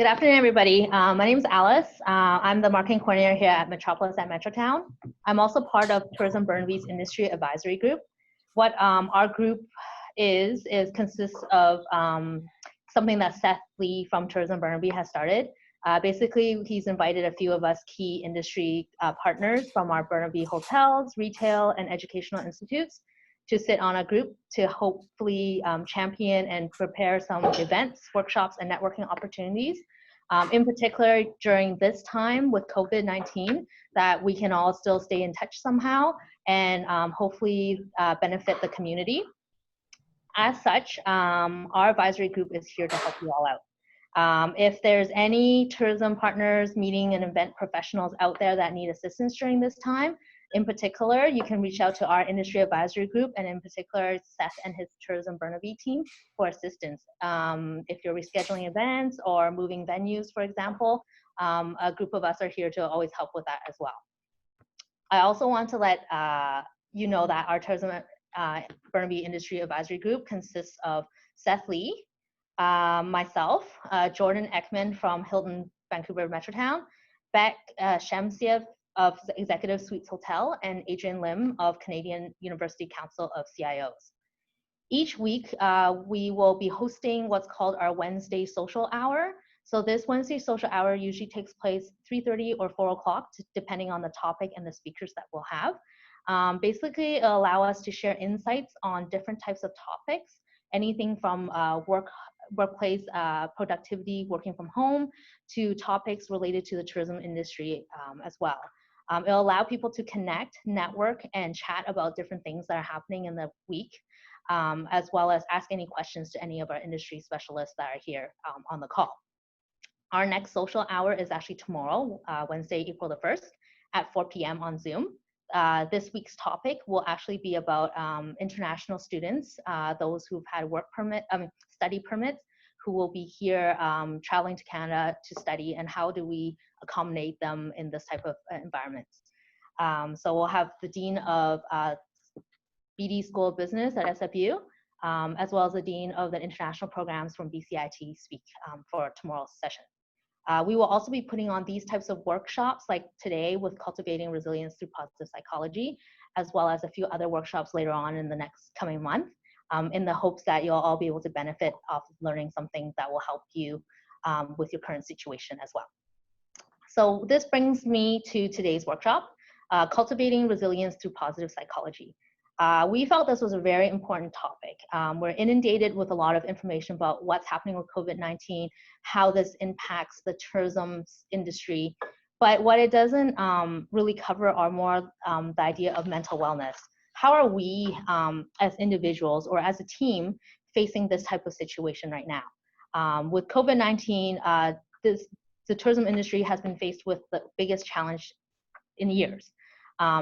Good afternoon, everybody. My name is Alice. I'm the marketing coordinator here at Metropolis at Metrotown. I'm also part of Tourism Burnaby's industry advisory group. What our group consists of something that Seth Lee from Tourism Burnaby has started. Basically, he's invited a few of us key industry partners from our Burnaby hotels, retail, and educational institutes to sit on a group to hopefully champion and prepare some events, workshops, and networking opportunities. In particular, during this time with COVID-19, that we can all still stay in touch somehow and hopefully benefit the community. As such, our advisory group is here to help you all out. If there's any tourism partners, meeting and event professionals out there that need assistance during this time, in particular, you can reach out to our industry advisory group, and in particular, Seth and his Tourism Burnaby team for assistance. If you're rescheduling events or moving venues, for example, a group of us are here to always help with that as well. I also want to let you know that our Tourism Burnaby Industry Advisory Group consists of Seth Lee, myself, Jordan Ekman from Hilton Vancouver Metrotown, Beck Shamsiev of the Executive Suites Hotel, and Adrian Lim of Canadian University Council of CIOs. Each week, we will be hosting what's called our Wednesday Social Hour. So this Wednesday Social Hour usually takes place 3:30 or 4 o'clock, depending on the topic and the speakers that we'll have. Basically, it'll allow us to share insights on different types of topics, anything from workplace productivity, working from home, to topics related to the tourism industry as well. It'll allow people to connect, network, and chat about different things that are happening in the week, as well as ask any questions to any of our industry specialists that are here on the call. Our next social hour is actually tomorrow, Wednesday, April the 1st at 4 p.m. on Zoom. This week's topic will actually be about international students, those who've had study permits, who will be here traveling to Canada to study, and how do we accommodate them in this type of environments. So we'll have the Dean of BD School of Business at SFU, as well as the Dean of the International Programs from BCIT speak for tomorrow's session. We will also be putting on these types of workshops like today with Cultivating Resilience through Positive Psychology, as well as a few other workshops later on in the next coming month, in the hopes that you'll all be able to benefit off of learning something that will help you with your current situation as well. So this brings me to today's workshop, Cultivating Resilience through Positive Psychology. We felt this was a very important topic. We're inundated with a lot of information about what's happening with COVID-19, how this impacts the tourism industry, but what it doesn't really cover are more the idea of mental wellness. How are we as individuals or as a team facing this type of situation right now? With COVID-19, the tourism industry has been faced with the biggest challenge in years.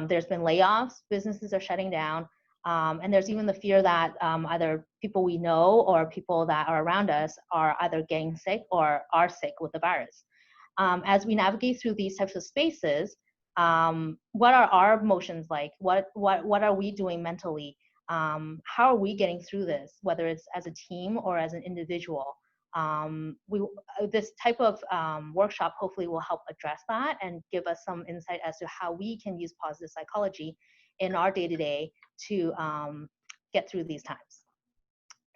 There's been layoffs, businesses are shutting down, and there's even the fear that either people we know or people that are around us are either getting sick or are sick with the virus. As we navigate through these types of spaces, what are our emotions like? What are we doing mentally? How are we getting through this, whether it's as a team or as an individual? This type of workshop hopefully will help address that and give us some insight as to how we can use positive psychology in our day-to-day to get through these times.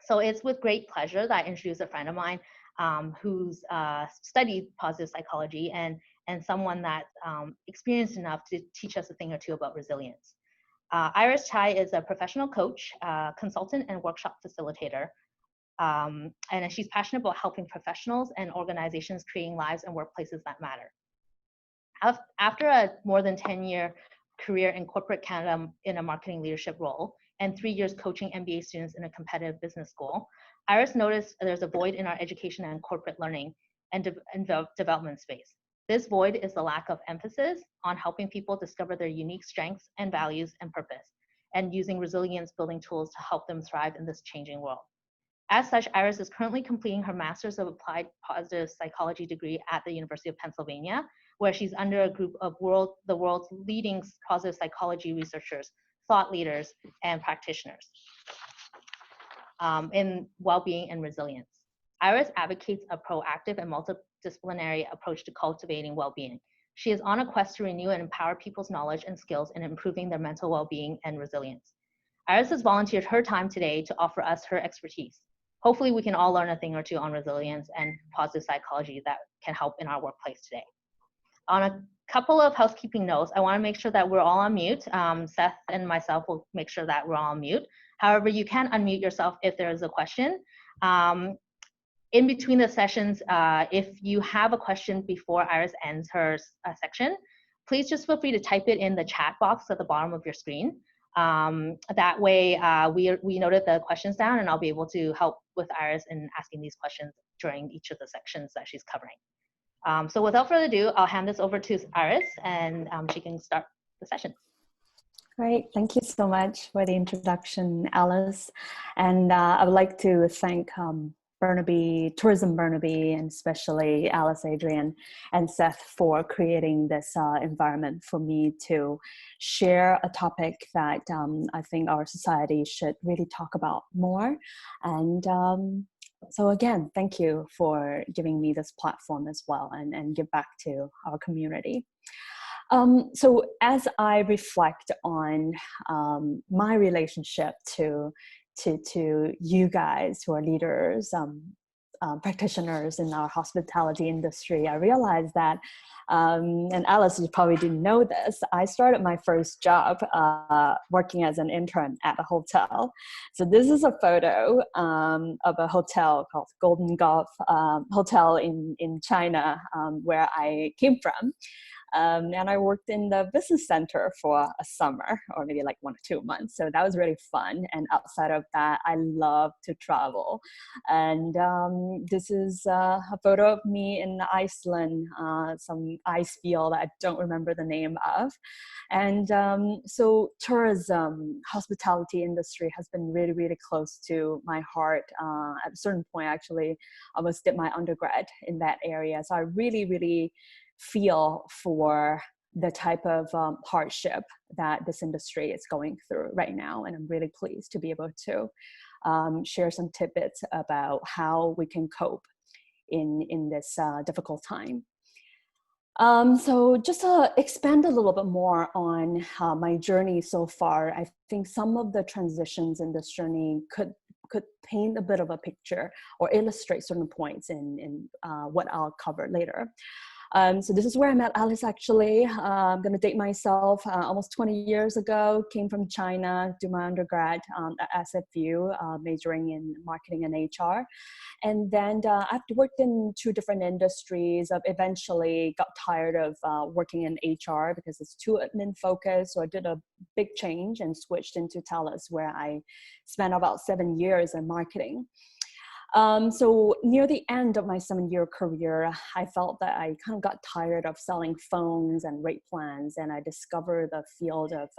So it's with great pleasure that I introduce a friend of mine who's studied positive psychology and someone that's experienced enough to teach us a thing or two about resilience. Iris Cai is a professional coach, consultant, and workshop facilitator. And she's passionate about helping professionals and organizations creating lives and workplaces that matter. After a more than 10-year career in corporate Canada in a marketing leadership role and 3 years coaching MBA students in a competitive business school, Iris noticed there's a void in our education and corporate learning and development space. This void is the lack of emphasis on helping people discover their unique strengths and values and purpose, and using resilience building tools to help them thrive in this changing world. As such, Iris is currently completing her Master's of Applied Positive Psychology degree at the University of Pennsylvania, where she's under a group of the world's leading positive psychology researchers, thought leaders, and practitioners in well-being and resilience. Iris advocates a proactive and multidisciplinary approach to cultivating well-being. She is on a quest to renew and empower people's knowledge and skills in improving their mental well-being and resilience. Iris has volunteered her time today to offer us her expertise. Hopefully we can all learn a thing or two on resilience and positive psychology that can help in our workplace today. On a couple of housekeeping notes, I want to make sure that we're all on mute. Seth and myself will make sure that we're all on mute. However, you can unmute yourself if there is a question. In between the sessions, if you have a question before Iris ends her section, please just feel free to type it in the chat box at the bottom of your screen. That way we noted the questions down, and I'll be able to help with Iris in asking these questions during each of the sections that she's covering. So without further ado, I'll hand this over to Iris, and she can start the session. Great, thank you so much for the introduction, Alice. And I would like to thank Burnaby, Tourism Burnaby, and especially Alice, Adrian, and Seth for creating this environment for me to share a topic that I think our society should really talk about more. And so again, thank you for giving me this platform as well, and give back to our community. So as I reflect on my relationship to you guys who are leaders, practitioners in our hospitality industry, I realized that, and Alice, you probably didn't know this, I started my first job working as an intern at a hotel. So this is a photo of a hotel called Golden Gulf Hotel in China, where I came from. And I worked in the business center for a summer, or maybe like 1 or 2 months. So that was really fun. And outside of that, I love to travel. And this is a photo of me in Iceland, some ice field that I don't remember the name of. And so tourism, hospitality industry has been really, really close to my heart. At a certain point, actually, I almost did my undergrad in that area. So I really, really feel for the type of hardship that this industry is going through right now. And I'm really pleased to be able to share some tidbits about how we can cope in this difficult time. So just to expand a little bit more on my journey so far, I think some of the transitions in this journey could paint a bit of a picture or illustrate certain points in what I'll cover later. So this is where I met Alice, actually. I'm going to date myself. Almost 20 years ago, came from China, do my undergrad at SFU, majoring in marketing and HR. And then I've worked in 2 different industries. I've eventually got tired of working in HR because it's too admin focused. So I did a big change and switched into TELUS, where I spent about 7 years in marketing. So near the end of my 7-year career, I felt that I kind of got tired of selling phones and rate plans, and I discovered the field of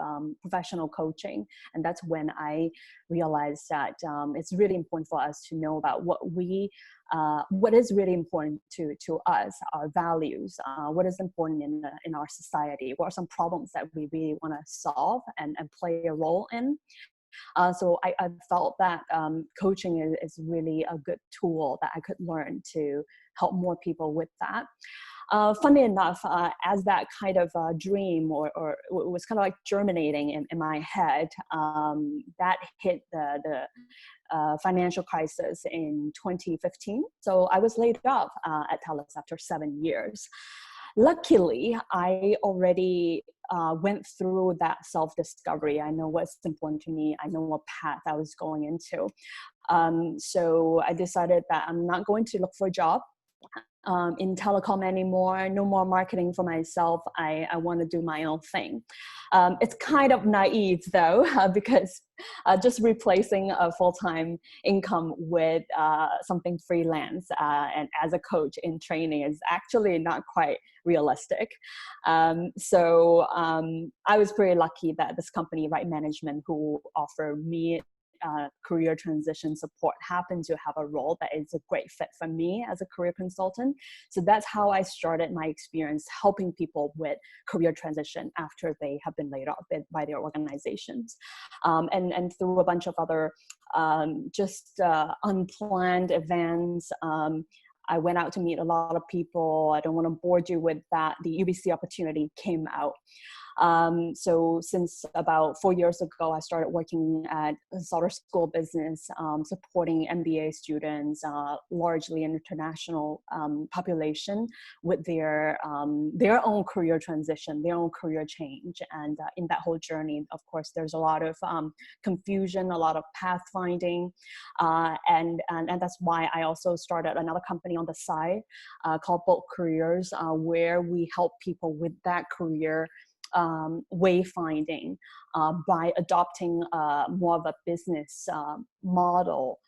professional coaching. And that's when I realized that it's really important for us to know about what is really important to us, our values, what is important in our society, what are some problems that we really want to solve and play a role in. So I felt that coaching is really a good tool that I could learn to help more people with that. Funny enough, as that kind of dream or it was kind of like germinating in my head, that hit the financial crisis in 2015. So I was laid off at TELUS after 7 years. Luckily, I already went through that self-discovery. I know what's important to me. I know what path I was going into. So I decided that I'm not going to look for a job in telecom anymore. No more marketing for myself. I want to do my own thing. It's kind of naive though, because just replacing a full-time income with something freelance and as a coach in training is actually not quite realistic. So I was pretty lucky that this company, Right Management, who offered me career transition support, happen to have a role that is a great fit for me as a career consultant. So that's how I started my experience helping people with career transition after they have been laid off by their organizations. And through a bunch of other unplanned events, I went out to meet a lot of people. I don't want to bore you with that. The UBC opportunity came out. So since about 4 years ago, I started working at Sauder School of Business, supporting MBA students, largely an international population, with their own career transition, their own career change. And in that whole journey, of course, there's a lot of confusion, a lot of pathfinding, and that's why I also started another company on the side called Bolt Careers, where we help people with that career wayfinding by adopting more of a business model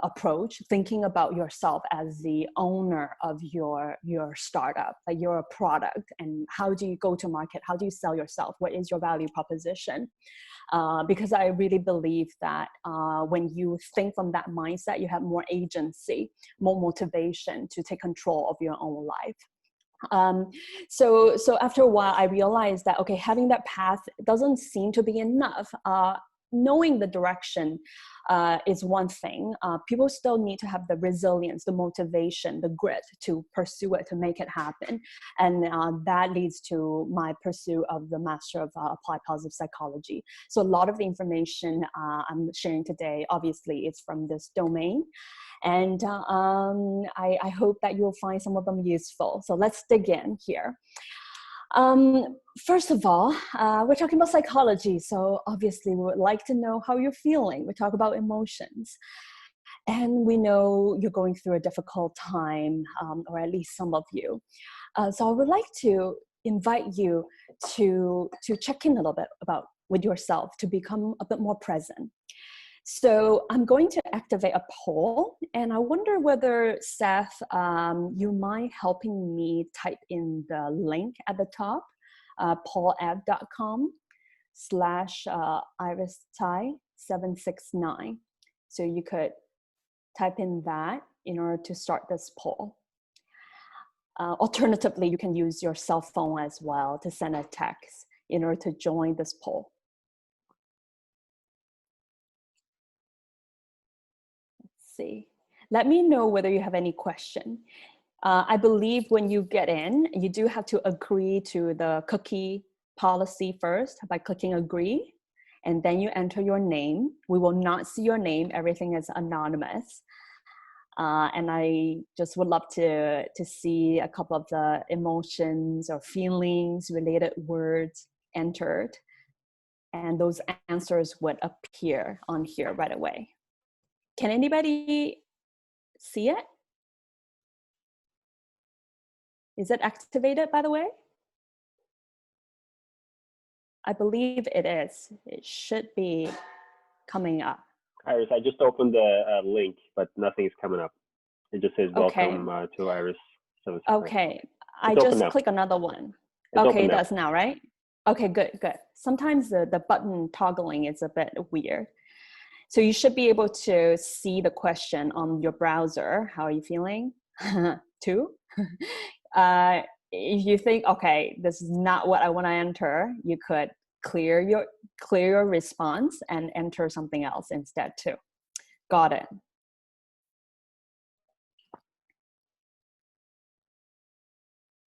approach, thinking about yourself as the owner of your startup, like you're a product, and how do you go to market? How do you sell yourself? What is your value proposition? Because I really believe that when you think from that mindset, you have more agency, more motivation to take control of your own life. So after a while, I realized that, okay, having that path doesn't seem to be enough. Knowing the direction is one thing. People still need to have the resilience, the motivation, the grit to pursue it, to make it happen. And that leads to my pursuit of the Master of Applied Positive Psychology. So a lot of the information I'm sharing today, obviously, is from this domain. And I hope that you'll find some of them useful. So let's dig in here. First of all, we're talking about psychology. So obviously we would like to know how you're feeling. We talk about emotions. And we know you're going through a difficult time, or at least some of you. So I would like to invite you to check in a little bit with yourself, to become a bit more present. So I'm going to activate a poll, and I wonder whether, Seth, you mind helping me type in the link at the top, paulapp.com/Iris Cai 769. So you could type in that in order to start this poll. Alternatively, you can use your cell phone as well to send a text in order to join this poll. See. Let me know whether you have any question. I believe when you get in, you do have to agree to the cookie policy first by clicking agree, and then you enter your name. We will not see your name. Everything is anonymous. And I just would love to see a couple of the emotions or feelings, related words entered, and those answers would appear on here right away. Can anybody see it? Is it activated, by the way? I believe it is. It should be coming up. Iris, I just opened the link, but nothing's coming up. It just says welcome to Iris. Okay, I just click another one. Okay, it does now, right? Okay, good. Sometimes the button toggling is a bit weird. So you should be able to see the question on your browser. How are you feeling? Too? If you think, okay, this is not what I want to enter, you could clear your response and enter something else instead too. Got it.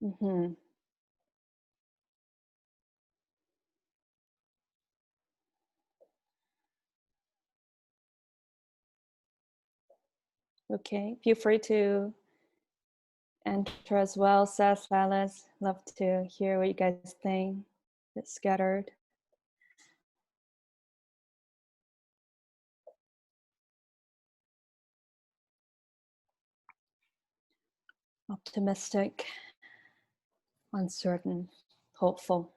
Mm-hmm. Okay, feel free to enter as well, Seth, Alice. Love to hear what you guys think. It's scattered. Optimistic, uncertain, hopeful.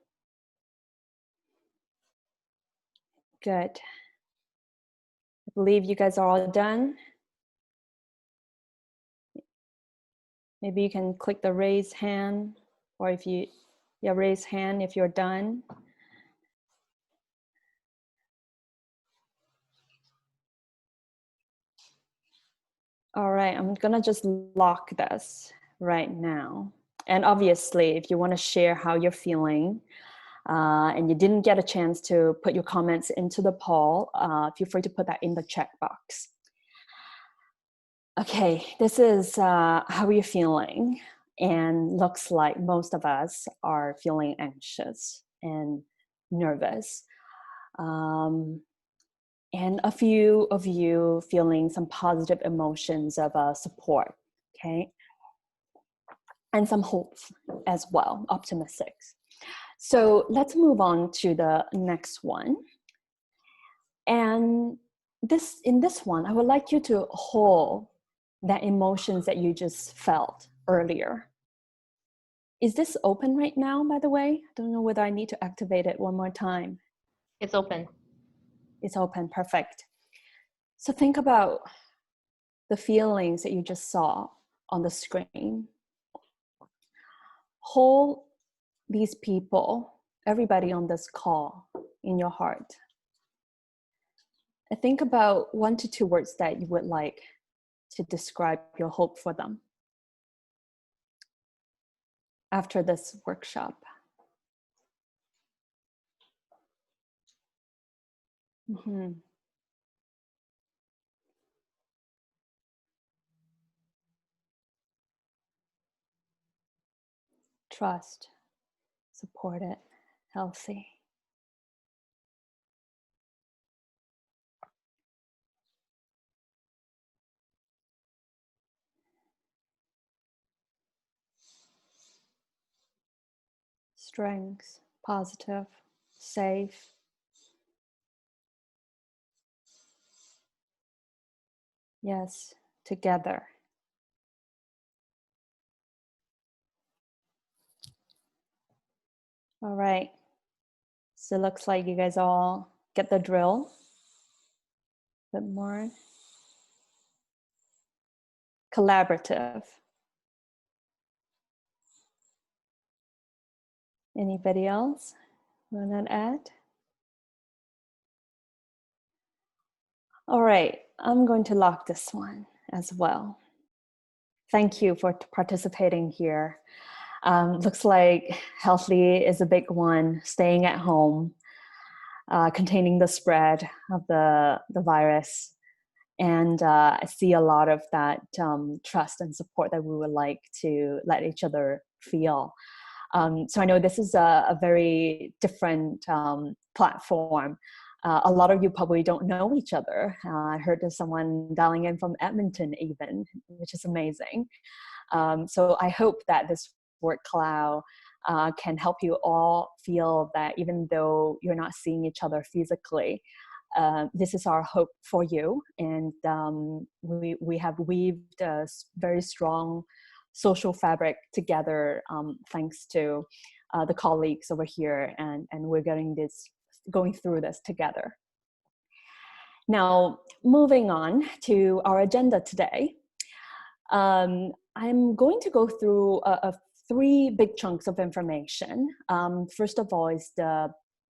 Good. I believe you guys are all done. Maybe you can click the raise hand, or if you, raise hand if you're done. All right, I'm gonna just lock this right now. And obviously, if you want to share how you're feeling, and you didn't get a chance to put your comments into the poll, feel free to put that in the chat box. Okay, this is how you're feeling, and looks like most of us are feeling anxious and nervous. And a few of you feeling some positive emotions of support, okay? And some hope as well, optimistic. So let's move on to the next one. And in this one, I would like you to hold that emotions that you just felt earlier. Is this open right now, by the way? I don't know whether I need to activate it one more time. It's open. It's open, perfect. So think about the feelings that you just saw on the screen. Hold these people, everybody on this call, in your heart. And think about 1 to 2 words that you would like to describe your hope for them after this workshop. Mm-hmm. Trust, supported, healthy. Strength, positive, safe. Yes, together. All right. So it looks like you guys all get the drill. A bit more. Collaborative. Anybody else want to add? All right, I'm going to lock this one as well. Thank you for participating here. Looks like healthy is a big one, staying at home, containing the spread of the virus. And I see a lot of that trust and support that we would like to let each other feel. So I know this is a very different platform. A lot of you probably don't know each other. I heard there's someone dialing in from Edmonton even, which is amazing. So I hope that this word cloud can help you all feel that even though you're not seeing each other physically, this is our hope for you. And we have weaved a very strong social fabric together thanks to the colleagues over here, and we're going through this together. Now, moving on to our agenda today, I'm going to go through 3 big chunks of information. First of all is the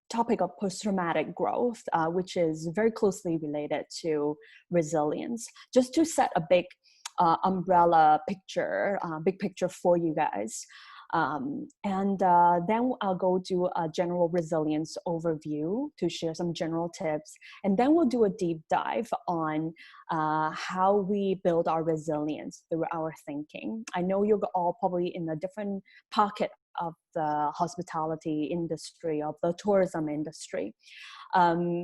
topic of post-traumatic growth, which is very closely related to resilience. Just to set a big umbrella picture, big picture for you guys. And then I'll go do a general resilience overview to share some general tips. And then we'll do a deep dive on how we build our resilience through our thinking. I know you're all probably in a different pocket of the hospitality industry, of the tourism industry.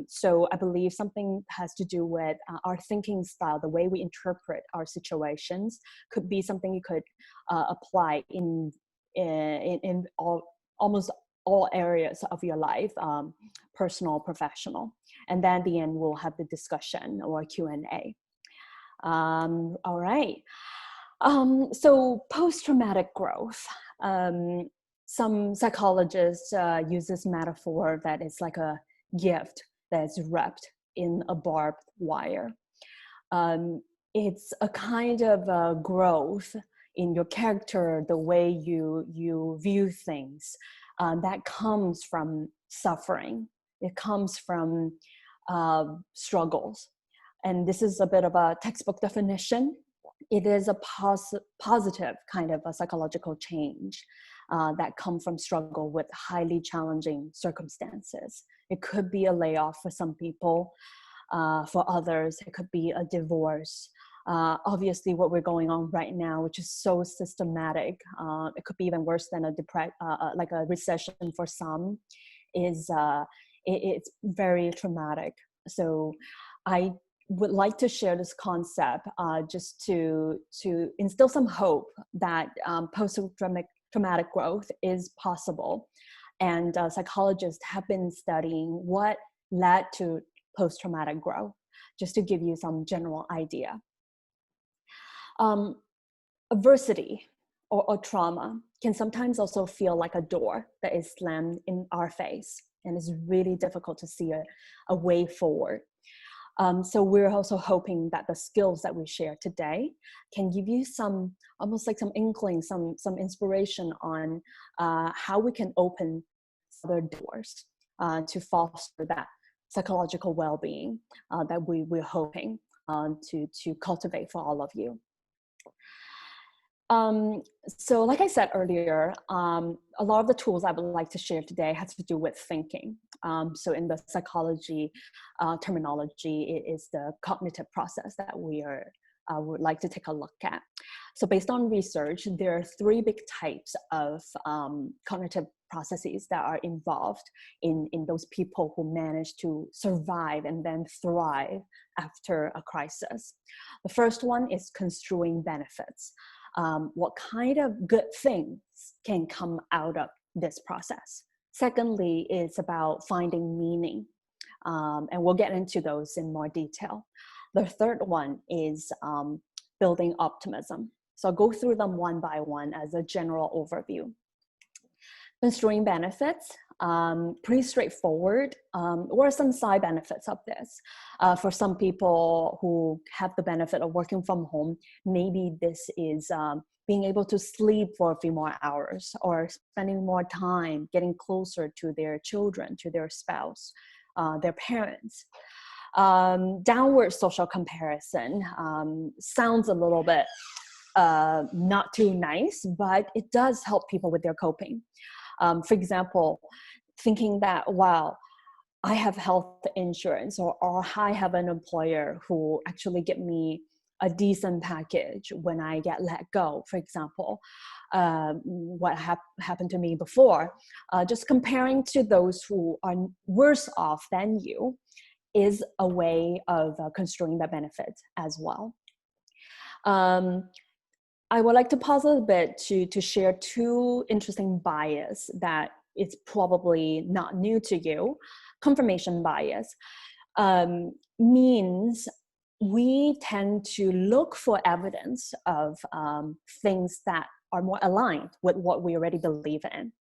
So I believe something has to do with our thinking style, the way we interpret our situations could be something you could apply in almost all areas of your life, personal, professional. And then at the end, we'll have the discussion or Q&A. All right. So post-traumatic growth. Some psychologists use this metaphor that it's like a gift that's wrapped in a barbed wire. It's a kind of growth in your character, the way you view things, that comes from suffering. It comes from struggles. And this is a bit of a textbook definition. it is a positive kind of a psychological change that come from struggle with highly challenging circumstances. It could be a layoff for some people. For others, it could be a divorce. Obviously, what we're going on right now, which is so systematic, it could be even worse than like a recession for some, is it's very traumatic. So I would like to share this concept just to instill some hope that post-traumatic growth is possible. And psychologists have been studying what led to post-traumatic growth, just to give you some general idea. Adversity or trauma can sometimes also feel like a door that is slammed in our face, and it's really difficult to see a way forward. So we're also hoping that the skills that we share today can give you some, almost like some inkling, some inspiration on how we can open other doors to foster that psychological well-being that we're hoping to cultivate for all of you. So like I said earlier, a lot of the tools I would like to share today has to do with thinking. So in the psychology terminology, it is the cognitive process that we would like to take a look at. So based on research, there are 3 big types of cognitive processes that are involved in those people who manage to survive and then thrive after a crisis. The first one is construing benefits. What kind of good things can come out of this process? Secondly, it's about finding meaning, and we'll get into those in more detail. The third one is building optimism. So I'll go through them one by one as a general overview. Construing benefits, pretty straightforward. What are some side benefits of this? For some people who have the benefit of working from home, maybe this is being able to sleep for a few more hours, or spending more time getting closer to their children, to their spouse, their parents. Downward social comparison sounds a little bit not too nice, but it does help people with their coping. For example, thinking that, wow, I have health insurance, or I have an employer who actually give me a decent package when I get let go, for example, what happened to me before. Just comparing to those who are worse off than you is a way of construing the benefit as well. I would like to pause a bit to share 2 interesting bias that it's probably not new to you. Confirmation bias means we tend to look for evidence of things that are more aligned with what we already believe in.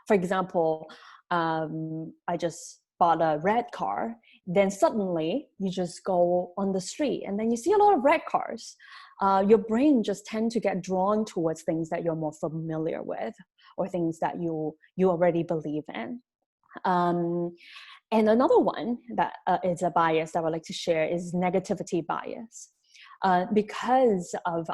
For example, I just bought a red car, then suddenly you just go on the street and then you see a lot of red cars. Your brain just tends to get drawn towards things that you're more familiar with, or things that you already believe in. And another one that is a bias that I would like to share is negativity bias. Because of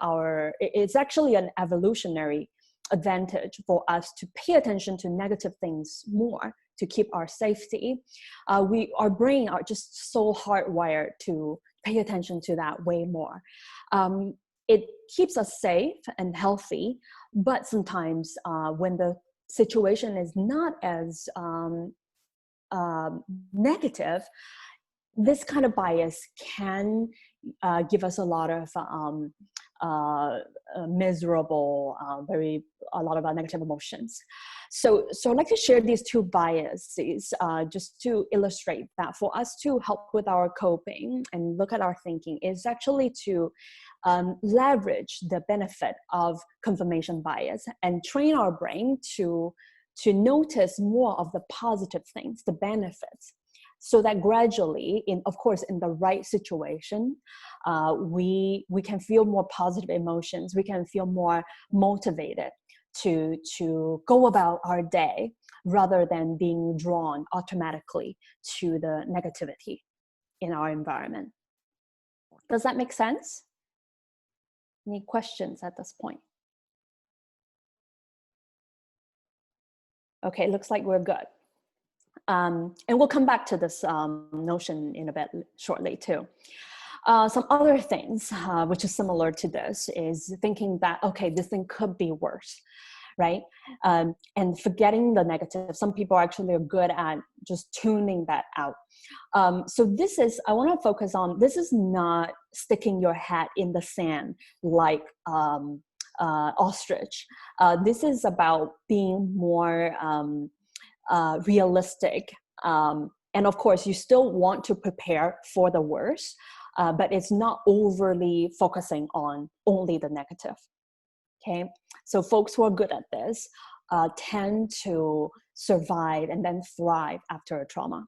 it's actually an evolutionary advantage for us to pay attention to negative things more, to keep our safety. Our brain are just so hardwired to pay attention to that way more. It keeps us safe and healthy, but sometimes when the situation is not as negative, this kind of bias can give us a lot of miserable, a lot of negative emotions. So I'd like to share these 2 biases just to illustrate that for us to help with our coping and look at our thinking is actually to leverage the benefit of confirmation bias and train our brain to notice more of the positive things, the benefits, so that gradually, of course, in the right situation, we can feel more positive emotions. We can feel more motivated to go about our day rather than being drawn automatically to the negativity in our environment. Does that make sense? Any questions at this point? Okay, it looks like we're good. And we'll come back to this notion in a bit shortly too. Some other things, which is similar to this, is thinking that, okay, this thing could be worse, right? And forgetting the negative. Some people actually are good at just tuning that out. So this is, I want to focus on, this is not sticking your head in the sand like ostrich. This is about being more realistic. And of course, you still want to prepare for the worst, but it's not overly focusing on only the negative. Okay, so folks who are good at this tend to survive and then thrive after a trauma.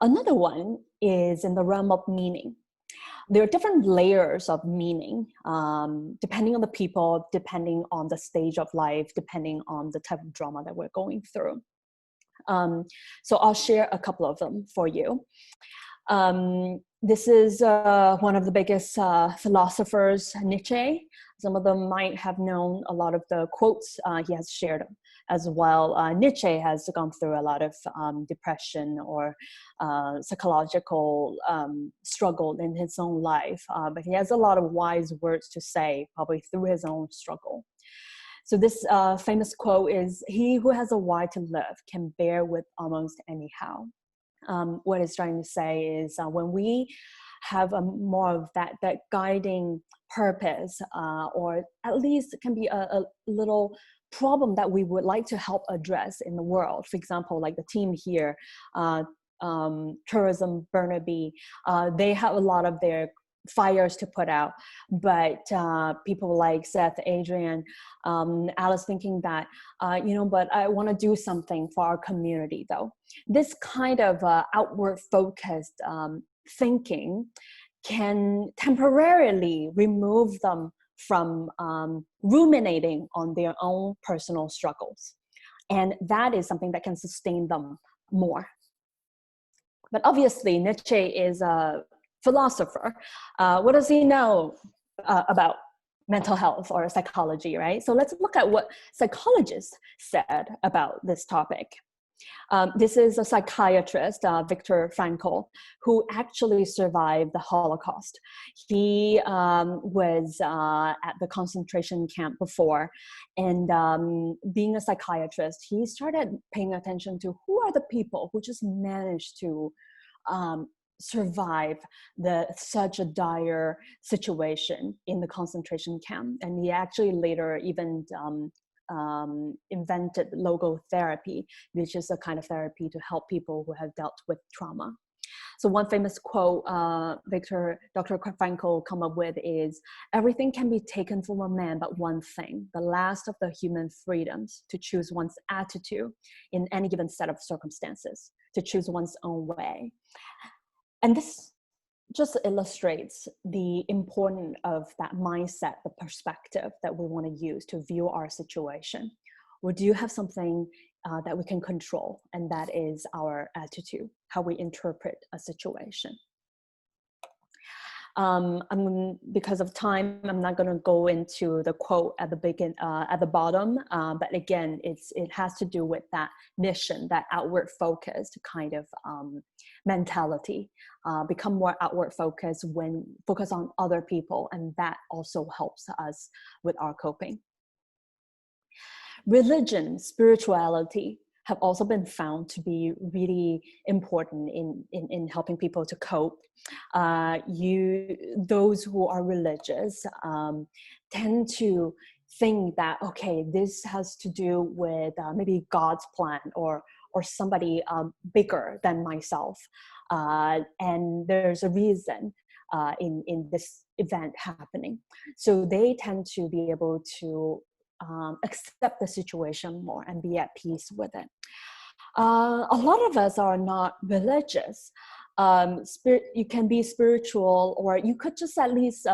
Another one is in the realm of meaning. There are different layers of meaning, depending on the people, depending on the stage of life, depending on the type of drama that we're going through. So I'll share a couple of them for you. This is one of the biggest philosophers, Nietzsche. Some of them might have known a lot of the quotes he has shared as well. Nietzsche has gone through a lot of depression or psychological struggle in his own life, but he has a lot of wise words to say, probably through his own struggle. So this famous quote is, "He who has a why to live can bear with almost anyhow." What it's trying to say is when we have more of that guiding purpose, or at least it can be a little problem that we would like to help address in the world. For example, like the team here, Tourism Burnaby, they have a lot of their fires to put out, but people like Seth, Adrian, Alice thinking that, but I want to do something for our community though. This kind of outward focused thinking can temporarily remove them from ruminating on their own personal struggles. And that is something that can sustain them more. But obviously, Nietzsche is a philosopher. What does he know about mental health or psychology, right? So let's look at what psychologists said about this topic. This is a psychiatrist, Viktor Frankl, who actually survived the Holocaust. He was at the concentration camp before, and being a psychiatrist, he started paying attention to who are the people who just managed to survive such a dire situation in the concentration camp. And he actually later even invented logotherapy, which is a kind of therapy to help people who have dealt with trauma. So one famous quote Dr. Frankl come up with is, "Everything can be taken from a man but one thing, the last of the human freedoms, to choose one's attitude in any given set of circumstances, to choose one's own way." And this just illustrates the importance of that mindset, the perspective that we want to use to view our situation. Or do you have something that we can control? And that is our attitude, how we interpret a situation. Because of time, I'm not going to go into the quote at the bottom, but again, it has to do with that mission, that outward focused kind of mentality. Become more outward focused when focus on other people, and that also helps us with our coping. Religion, spirituality have also been found to be really important in helping people to cope. Those who are religious tend to think that, okay, this has to do with maybe God's plan or somebody bigger than myself. And there's a reason in this event happening. So they tend to be able to accept the situation more and be at peace with it. A lot of us are not religious. You can be spiritual, or you could just at least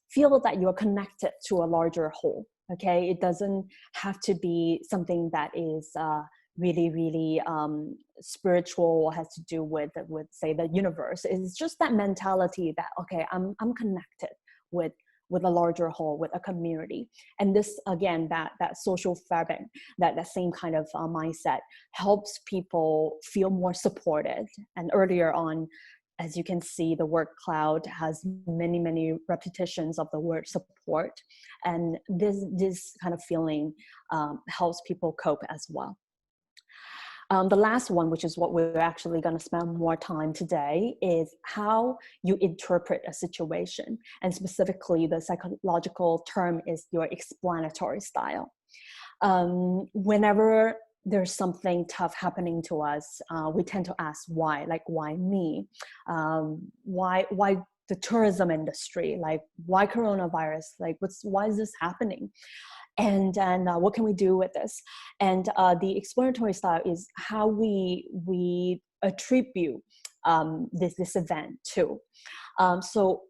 feel that you are connected to a larger whole. Okay, it doesn't have to be something that is really, really spiritual or has to do with say the universe. It's just that mentality that, okay, I'm connected with a larger whole, with a community. And this, again, that social fabric, that same kind of mindset helps people feel more supported. And earlier on, as you can see, the word cloud has many, many repetitions of the word support. And this kind of feeling helps people cope as well. The last one, which is what we're actually going to spend more time today, is how you interpret a situation. And specifically, the psychological term is your explanatory style. Whenever there's something tough happening to us, we tend to ask why, like, why me? Why the tourism industry? Like, why coronavirus? Like, why is this happening? And what can we do with this? And the explanatory style is how we attribute this event to. So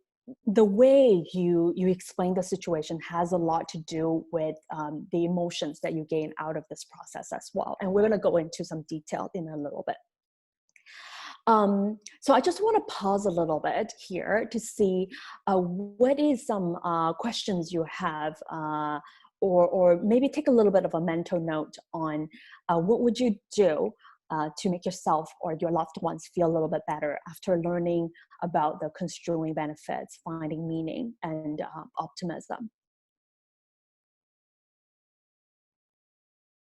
the way you explain the situation has a lot to do with the emotions that you gain out of this process as well. And we're going to go into some detail in a little bit. So I just want to pause a little bit here to see what is some questions you have, or maybe take a little bit of a mental note on what would you do to make yourself or your loved ones feel a little bit better after learning about the construing benefits, finding meaning, and optimism.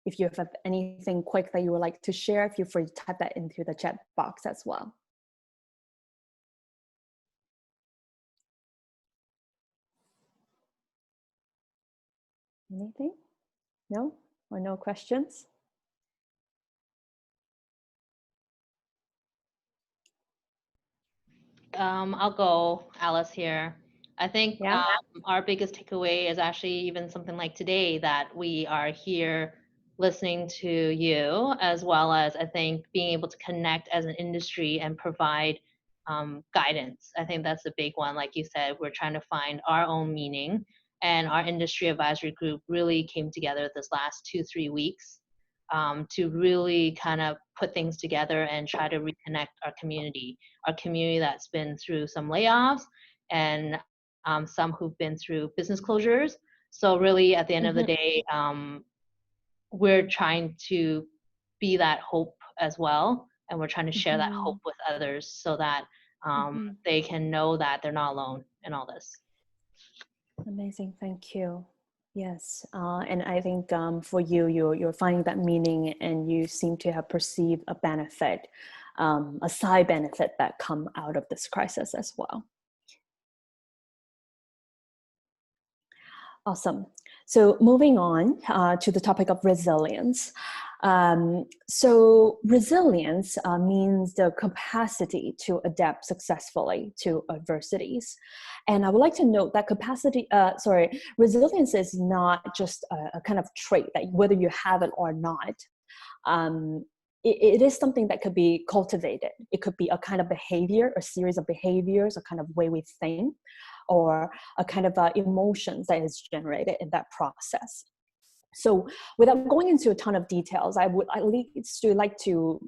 If you have anything quick that you would like to share, feel free to type that into the chat box as well. Anything? No? Or no questions? I'll go, Alice, here. I think our biggest takeaway is actually even something like today, that we are here listening to you, as well as I think being able to connect as an industry and provide guidance. I think that's a big one. Like you said, we're trying to find our own meaning, and our industry advisory group really came together this last 2-3 weeks to really kind of put things together and try to reconnect our community that's been through some layoffs, and some who've been through business closures. So really, at the end of the day, we're trying to be that hope as well, and we're trying to share that hope with others so that they can know that they're not alone in all this. Amazing, thank you. Yes, and I think for you're finding that meaning, and you seem to have perceived a benefit, a side benefit that come out of this crisis as well. Awesome. So moving on to the topic of resilience. So resilience means the capacity to adapt successfully to adversities. And I would like to note that resilience is not just a kind of trait that whether you have it or not. It is something that could be cultivated. It could be a kind of behavior, a series of behaviors, a kind of way we think, or a kind of emotions that is generated in that process. So without going into a ton of details, I would at least like to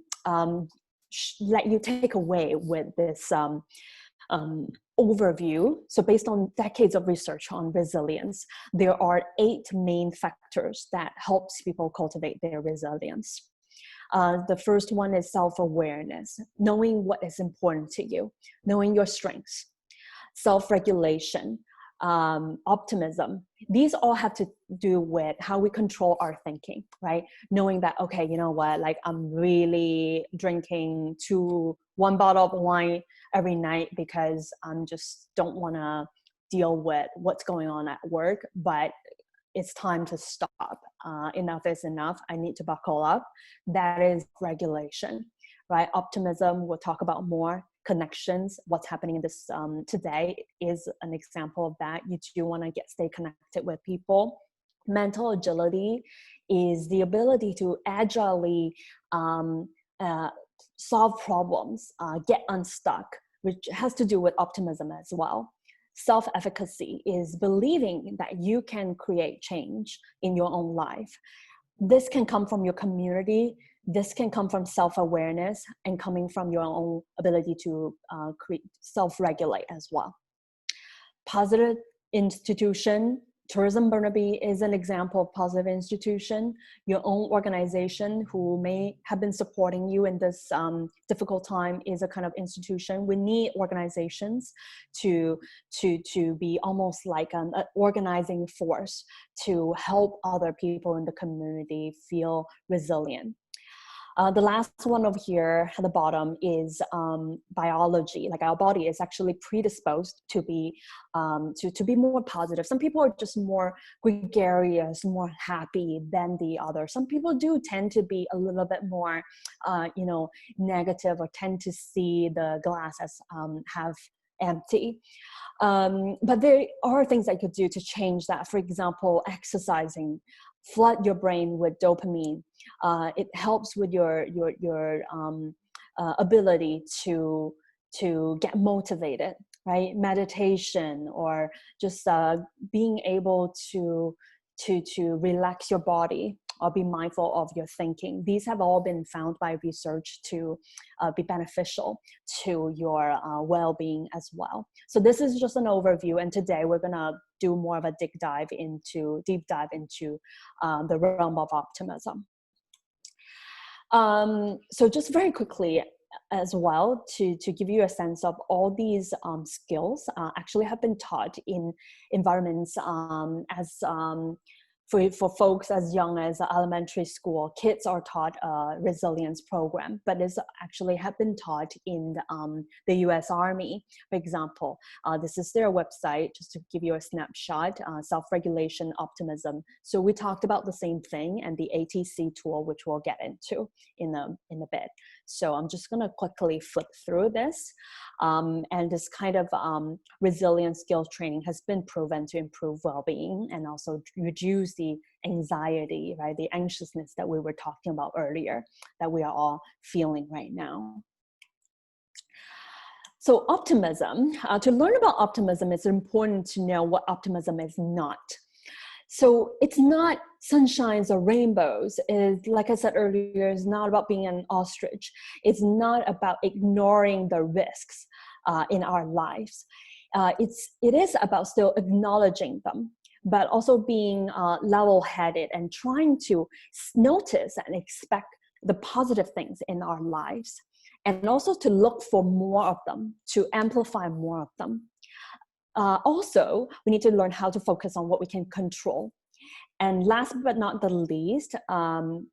let you take away with this overview. So based on decades of research on resilience, there are 8 main factors that helps people cultivate their resilience. The first one is self-awareness, knowing what is important to you, knowing your strengths, self-regulation, optimism. These all have to do with how we control our thinking, right? Knowing that, okay, you know what, like I'm really drinking 1 bottle of wine every night because I'm just don't want to deal with what's going on at work, but it's time to stop. Enough is enough. I need to buckle up. That is regulation, right? Optimism, we'll talk about more. Connections, what's happening in this today is an example of that. You do want to stay connected with people. Mental agility is the ability to agilely solve problems, get unstuck, which has to do with optimism as well. Self-efficacy is believing that you can create change in your own life. This can come from your community. This can come from self-awareness and coming from your own ability to self-regulate as well. Positive institution. Tourism Burnaby is an example of positive institution. Your own organization who may have been supporting you in this difficult time is a kind of institution. We need organizations to be almost like an organizing force to help other people in the community feel resilient. The last one over here at the bottom is biology. Like our body is actually predisposed to be more positive. Some people are just more gregarious, more happy than the other. Some people do tend to be a little bit more, negative, or tend to see the glass as half empty. But there are things I could do to change that. For example, exercising. Flood your brain with dopamine. It helps with your ability to get motivated, right? Meditation, or just being able to relax your body, or be mindful of your thinking. These have all been found by research to be beneficial to your well-being as well. So this is just an overview, and today we're gonna do more of a deep dive into the realm of optimism. So just very quickly as well, to give you a sense of all these skills actually have been taught in environments for folks as young as elementary school. Kids are taught a resilience program, but it's actually have been taught in the US Army, for example. This is their website, just to give you a snapshot, self-regulation, optimism. So we talked about the same thing, and the ATC tool, which we'll get into in a bit. So I'm just gonna quickly flip through this. And this kind of resilience skills training has been proven to improve well-being and also reduce the anxiety, right? The anxiousness that we were talking about earlier, that we are all feeling right now. So optimism, to learn about optimism, it's important to know what optimism is not. So it's not sunshines or rainbows. Like I said earlier, it's not about being an ostrich. It's not about ignoring the risks in our lives. It is about still acknowledging them, but also being level-headed and trying to notice and expect the positive things in our lives, and also to look for more of them, to amplify more of them. Also, we need to learn how to focus on what we can control. And last but not the least,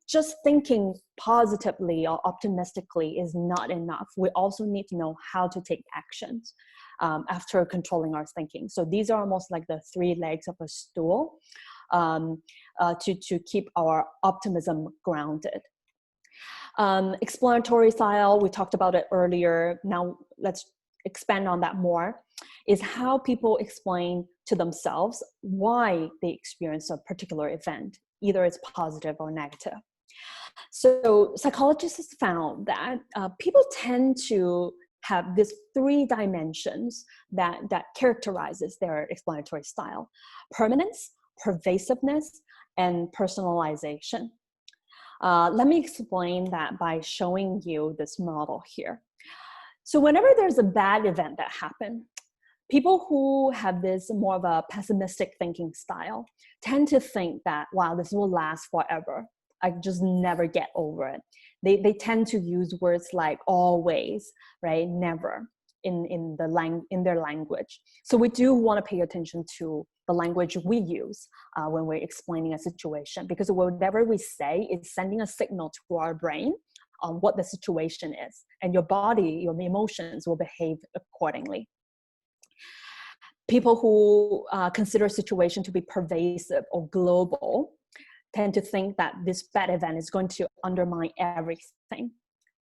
just thinking positively or optimistically is not enough. We also need to know how to take actions after controlling our thinking. So these are almost like the three legs of a stool to keep our optimism grounded. Explanatory style, we talked about it earlier. Now let's expand on that more, is how people explain to themselves why they experience a particular event, either it's positive or negative. So psychologists found that people tend to have these three dimensions that characterizes their explanatory style: permanence, pervasiveness, and personalization. Let me explain that by showing you this model here. So whenever there's a bad event that happened, people who have this more of a pessimistic thinking style tend to think that, wow, this will last forever. I just never get over it. They tend to use words like always, right? Never in their language. So we do want to pay attention to the language we use when we're explaining a situation, because whatever we say is sending a signal to our brain on what the situation is, and your body, your emotions will behave accordingly. People who consider a situation to be pervasive or global tend to think that this bad event is going to undermine everything,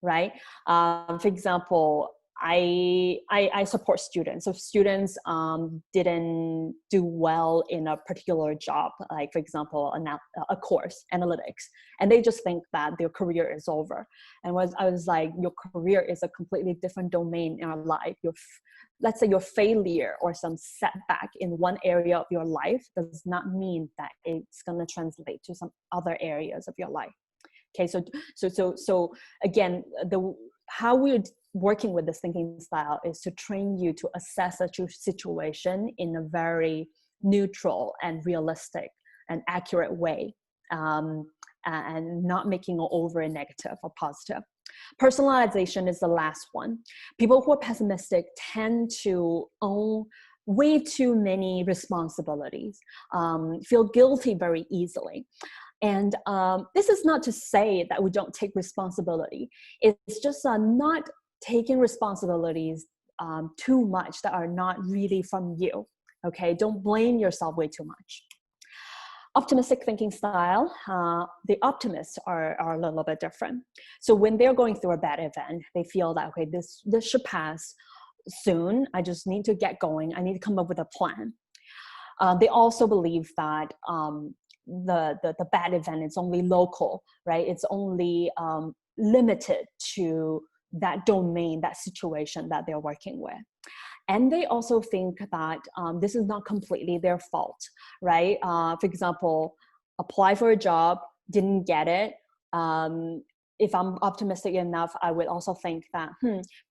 right? For example, I support students. So students didn't do well in a particular job, like for example, a course, analytics, and they just think that their career is over. And I was like, your career is a completely different domain in our life. Let's say your failure or some setback in one area of your life does not mean that it's going to translate to some other areas of your life. Okay, so again, how we're working with this thinking style is to train you to assess a situation in a very neutral and realistic and accurate way, and not making it over negative or positive. Personalization is the last one. People who are pessimistic tend to own way too many responsibilities, feel guilty very easily. And this is not to say that we don't take responsibility. It's just not taking responsibilities too much that are not really from you. Okay, don't blame yourself way too much. Optimistic thinking style, the optimists are a little bit different. So when they're going through a bad event, they feel that, okay, this should pass soon. I just need to get going. I need to come up with a plan. They also believe that the bad event is only local, right? It's only limited to that domain, that situation that they're working with. And they also think that this is not completely their fault, right? For example, apply for a job, didn't get it. If I'm optimistic enough, I would also think that,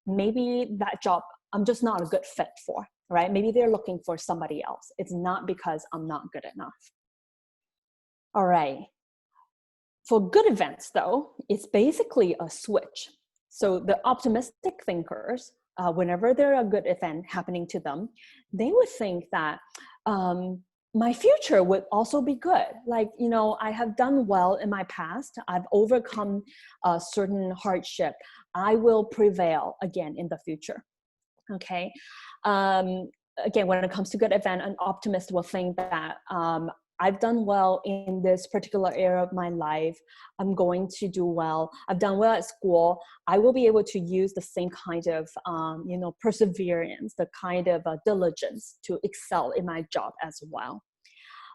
maybe that job I'm just not a good fit for, right? Maybe they're looking for somebody else. It's not because I'm not good enough. All right. For good events, though, it's basically a switch. So the optimistic thinkers, whenever there's a good event happening to them, they would think that my future would also be good. Like, I have done well in my past. I've overcome a certain hardship. I will prevail again in the future. Okay. Again, when it comes to good event, an optimist will think that I've done well in this particular area of my life. I'm going to do well. I've done well at school. I will be able to use the same kind of, perseverance, the kind of diligence to excel in my job as well.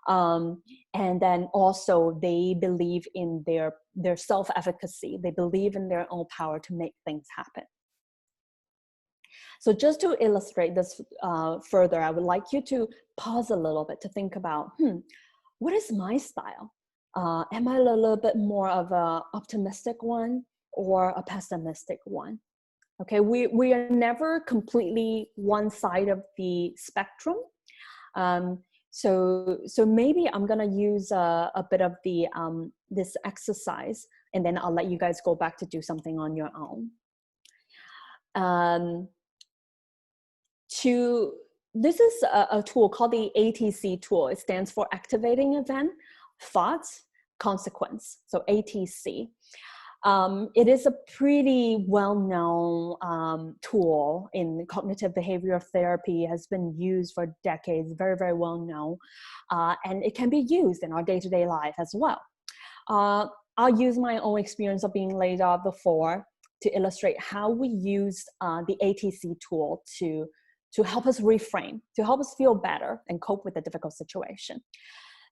And then also they believe in their self-efficacy. They believe in their own power to make things happen. So just to illustrate this further, I would like you to pause a little bit to think about, what is my style? Am I a little bit more of an optimistic one or a pessimistic one? Okay, we are never completely one side of the spectrum. So maybe I'm gonna use a bit of the this exercise, and then I'll let you guys go back to do something on your own. This is a tool called the ATC tool. It stands for Activating Event, Thoughts, Consequence. So ATC. It is a pretty well-known tool in cognitive behavioral therapy. It has been used for decades, very, very well-known. And it can be used in our day-to-day life as well. I'll use my own experience of being laid off before to illustrate how we use the ATC tool to help us reframe, to help us feel better and cope with a difficult situation.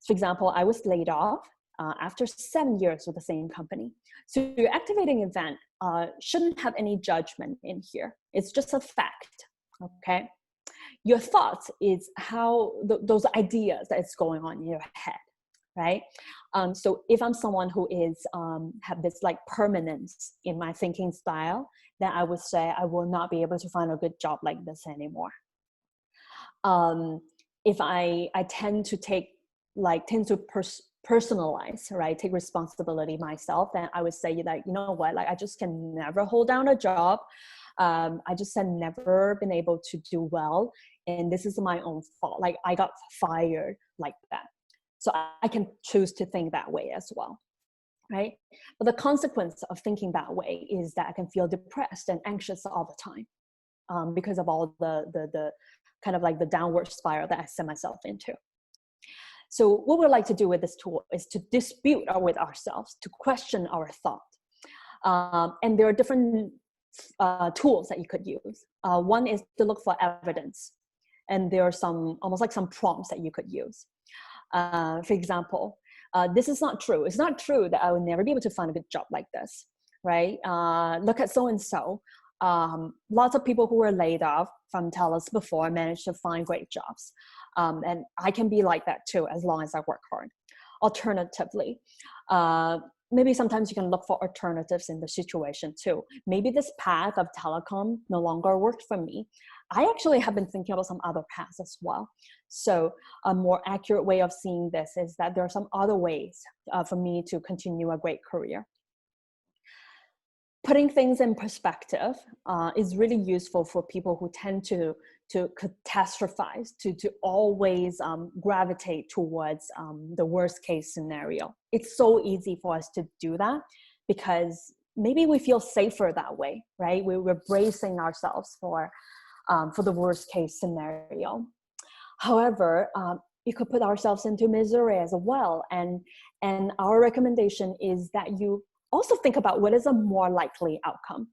For example, I was laid off after 7 years with the same company. So your activating event shouldn't have any judgment in here. It's just a fact, okay? Your thoughts is how those ideas that is going on in your head, right? So if I'm someone who is have this like permanence in my thinking style, then I would say I will not be able to find a good job like this anymore. If I tend to personalize, right? Take responsibility myself, then I would say that, you know what, like I just can never hold down a job. I just have never been able to do well. And this is my own fault. Like I got fired like that. So I can choose to think that way as well, right? But the consequence of thinking that way is that I can feel depressed and anxious all the time because of all the kind of like the downward spiral that I set myself into. So what we'd like to do with this tool is to dispute with ourselves, to question our thought. And there are different tools that you could use. One is to look for evidence. And there are almost like some prompts that you could use. For example, this is not true. It's not true that I will never be able to find a good job like this, right? Look at so-and-so. Lots of people who were laid off from TELUS before managed to find great jobs. And I can be like that too, as long as I work hard. Alternatively, maybe sometimes you can look for alternatives in the situation too. Maybe this path of telecom no longer worked for me. I actually have been thinking about some other paths as well. So a more accurate way of seeing this is that there are some other ways for me to continue a great career. Putting things in perspective is really useful for people who tend to catastrophize, to always gravitate towards the worst case scenario. It's so easy for us to do that because maybe we feel safer that way, right? We're bracing ourselves for the worst case scenario. However, we could put ourselves into misery as well. And our recommendation is that you also think about what is a more likely outcome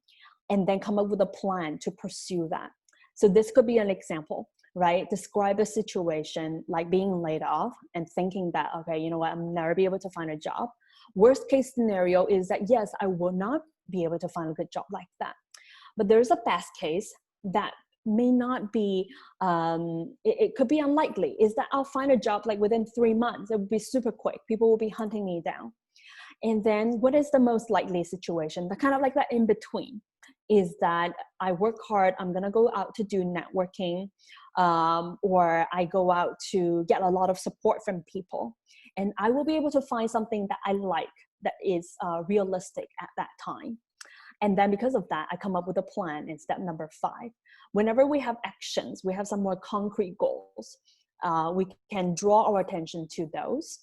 and then come up with a plan to pursue that. So this could be an example, right? Describe a situation like being laid off and thinking that, okay, you know what, I'm never be able to find a job. Worst case scenario is that, yes, I will not be able to find a good job like that. But there's a best case that may not be, it could be unlikely, is that I'll find a job like within 3 months. It would be super quick. People will be hunting me down. And then what is the most likely situation? The kind of like that in between is that I work hard, I'm gonna go out to do networking, or I go out to get a lot of support from people. And I will be able to find something that I like, that is realistic at that time. And then because of that, I come up with a plan in step number 5. Whenever we have actions, we have some more concrete goals, we can draw our attention to those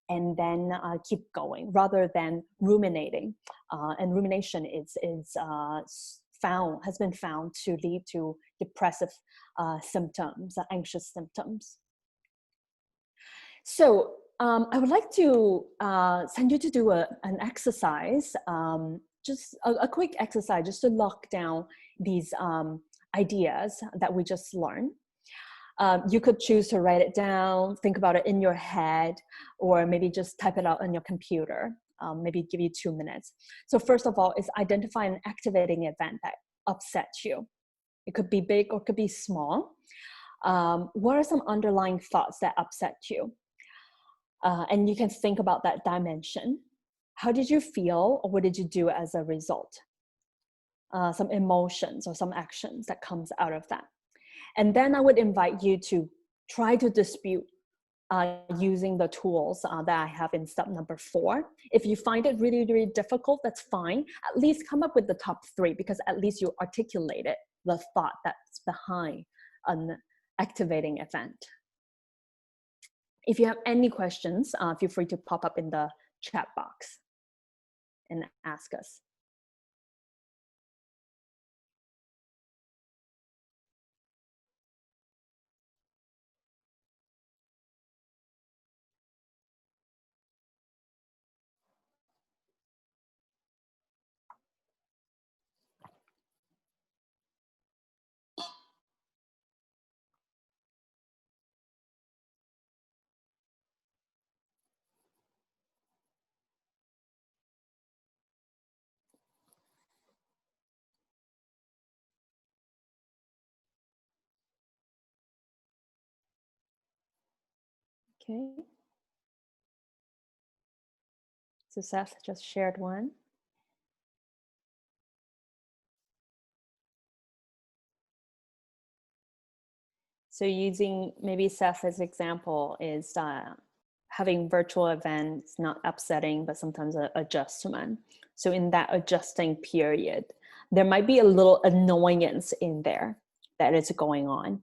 and then keep going rather than ruminating. And rumination has been found to lead to depressive symptoms, anxious symptoms. So I would like to send you to do an exercise, just a quick exercise, just to lock down these ideas that we just learned. You could choose to write it down, think about it in your head, or maybe just type it out on your computer. Maybe give you 2 minutes. So first of all, is identify an activating event that upsets you. It could be big or it could be small. What are some underlying thoughts that upset you? And you can think about that dimension. How did you feel, or what did you do as a result? Some emotions or some actions that comes out of that. And then I would invite you to try to dispute using the tools that I have in step number 4. If you find it really, really difficult, that's fine. At least come up with the top 3, because at least you articulated the thought that's behind an activating event. If you have any questions, feel free to pop up in the chat box and ask us. Okay. So Seth just shared one. So using maybe Seth as example is having virtual events, not upsetting, but sometimes an adjustment. So in that adjusting period, there might be a little annoyance in there that is going on,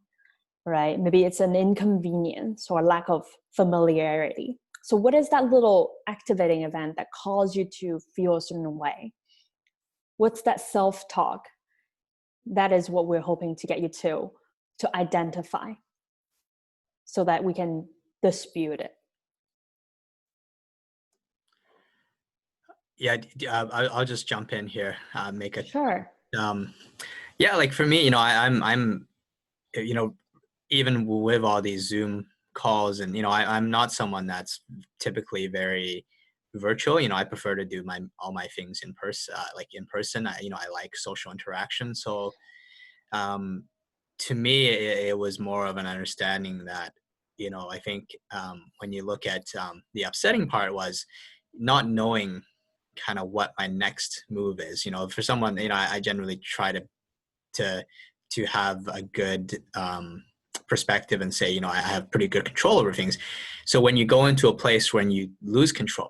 right? Maybe it's an inconvenience or lack of familiarity. So what is that little activating event that caused you to feel a certain way? What's that self-talk? That is what we're hoping to get you to identify so that we can dispute it. Yeah, I'll just jump in here, make a sure. Yeah, like for me, I'm even with all these Zoom calls, and I'm not someone that's typically very virtual. I prefer to do all my things in person, I like social interaction. So to me, it was more of an understanding that I think when you look at the upsetting part was not knowing kind of what my next move is. For someone, I generally try to to have a good perspective and say, I have pretty good control over things. So when you go into a place when you lose control,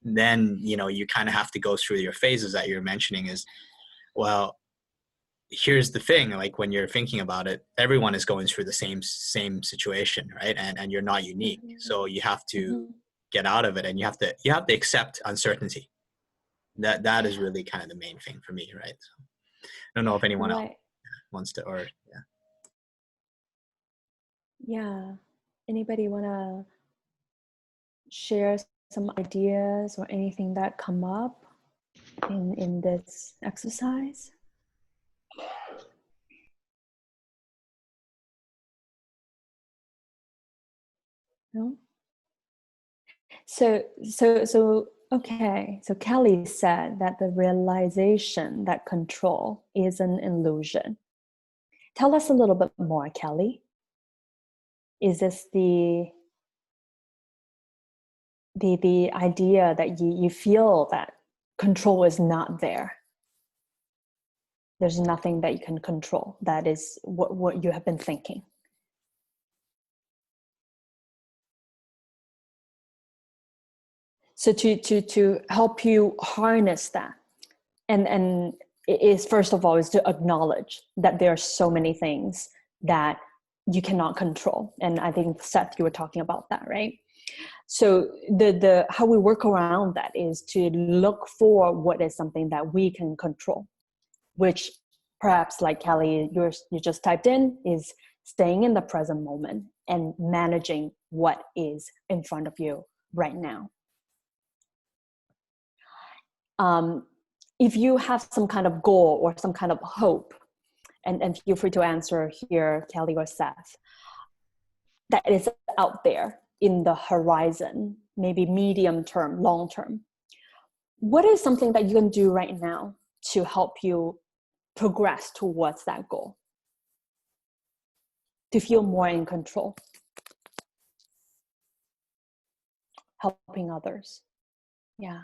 then, you kind of have to go through your phases that you're mentioning is, well, here's the thing, like when you're thinking about it, everyone is going through the same situation, right? And you're not unique. So you have to get out of it, and you have to accept uncertainty. That is really kind of the main thing for me, right? So I don't know if anyone else wants to, or yeah. Anybody want to share some ideas or anything that come up in this exercise? No? So okay. So Kelly said that the realization that control is an illusion. Tell us a little bit more, Kelly. Is this the idea that you feel that control is not there? There's nothing that you can control. That is what you have been thinking. So to help you harness that, and it is, first of all, is to acknowledge that there are so many things that you cannot control. And I think, Seth, you were talking about that, right? So the how we work around that is to look for what is something that we can control, which perhaps, like Kelly, you just typed in, is staying in the present moment and managing what is in front of you right now. If you have some kind of goal or some kind of hope, and feel free to answer here, Kelly or Seth, that is out there in the horizon, maybe medium term, long term, what is something that you can do right now to help you progress towards that goal, to feel more in control, helping others? Yeah,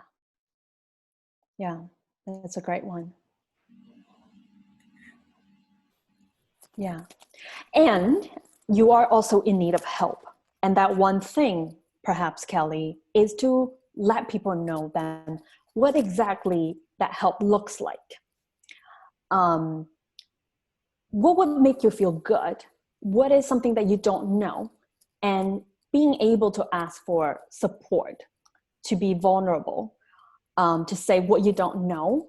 that's a great one. Yeah. And you are also in need of help. And that one thing, perhaps, Kelly, is to let people know then what exactly that help looks like. What would make you feel good? What is something that you don't know? And being able to ask for support, to be vulnerable, to say what you don't know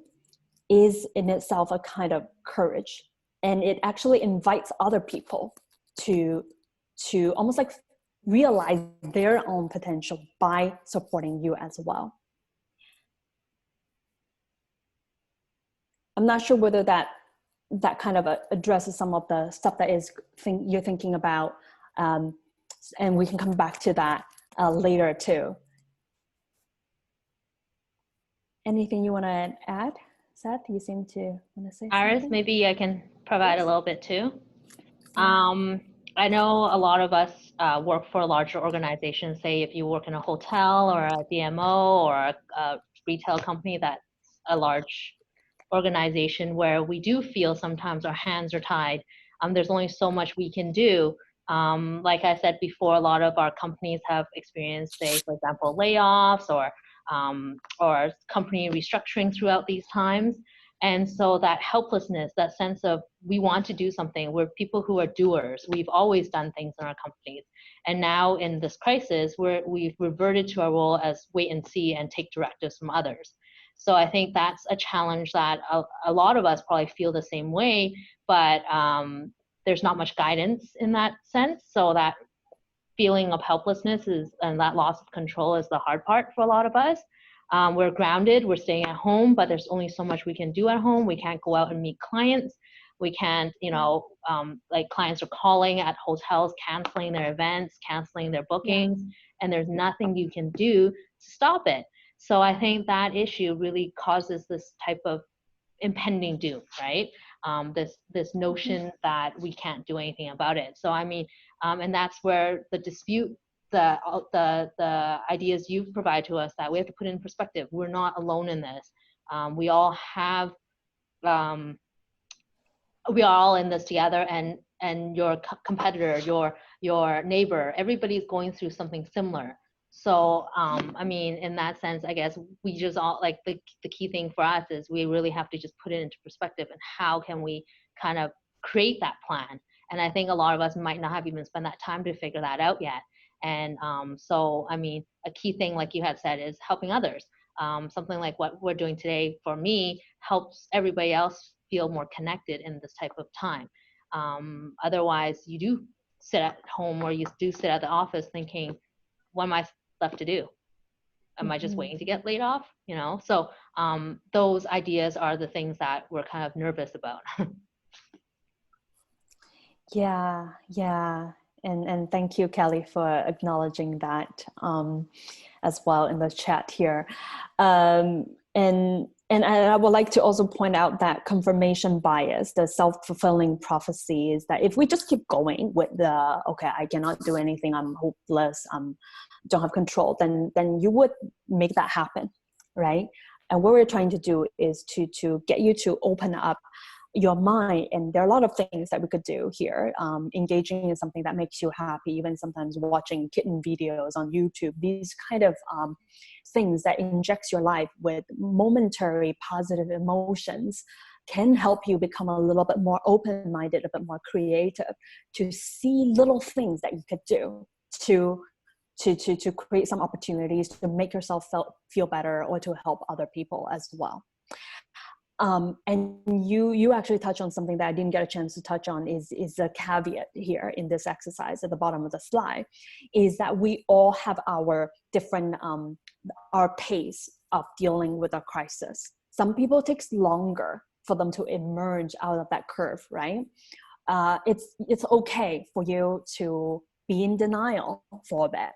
is in itself a kind of courage. And it actually invites other people to almost like realize their own potential by supporting you as well. I'm not sure whether that kind of addresses some of the stuff that you're thinking about, and we can come back to that later too. Anything you want to add? Seth, you seem to want to say Iris, something? maybe I can provide a little bit too. I know a lot of us work for larger organizations. Say if you work in a hotel or a DMO or a retail company that's a large organization where we do feel sometimes our hands are tied. There's only so much we can do. Like I said before, a lot of our companies have experienced, say, for example, layoffs or company restructuring throughout these times. And so that helplessness, that sense of we want to do something, we're people who are doers. We've always done things in our companies. And now in this crisis, we've reverted to our role as wait and see and take directives from others. So I think that's a challenge that a lot of us probably feel the same way, but there's not much guidance in that sense. So that feeling of helplessness and that loss of control is the hard part for a lot of us. We're grounded, we're staying at home, but there's only so much we can do at home. We can't go out and meet clients. We can't, like clients are calling at hotels, canceling their events, canceling their bookings, and there's nothing you can do to stop it. So I think that issue really causes this type of impending doom, right? This notion that we can't do anything about it. So I mean, and that's where the dispute, the ideas you provide to us, that we have to put in perspective. We're not alone in this. We all have we are all in this together, and your competitor, your neighbor, everybody's going through something similar. So I mean, in that sense, I guess we just all, like, the key thing for us is we really have to just put it into perspective, and how can we kind of create that plan. And I think a lot of us might not have even spent that time to figure that out yet. And so I mean, a key thing, like you had said, is helping others. Something like what we're doing today for me helps everybody else feel more connected in this type of time. Otherwise, you do sit at home, or you do sit at the office thinking, what am I left to do? Am I just waiting to get laid off? You know, so those ideas are the things that we're kind of nervous about. Yeah. And thank you, Kelly, for acknowledging that as well in the chat here. And I would like to also point out that confirmation bias, the self-fulfilling prophecy, is that if we just keep going with the, okay, I cannot do anything, I'm hopeless, don't have control, then you would make that happen, right? And what we're trying to do is to get you to open up your mind. And there are a lot of things that we could do here. Engaging in something that makes you happy, even sometimes watching kitten videos on YouTube, these kind of things that injects your life with momentary positive emotions can help you become a little bit more open-minded, a bit more creative, to see little things that you could do to create some opportunities to make yourself feel better, or to help other people as well. And you actually touch on something that I didn't get a chance to touch on, is a caveat here in this exercise at the bottom of the slide, is that we all have our different, our pace of dealing with a crisis. Some people it takes longer for them to emerge out of that curve, right? It's okay for you to be in denial for a bit.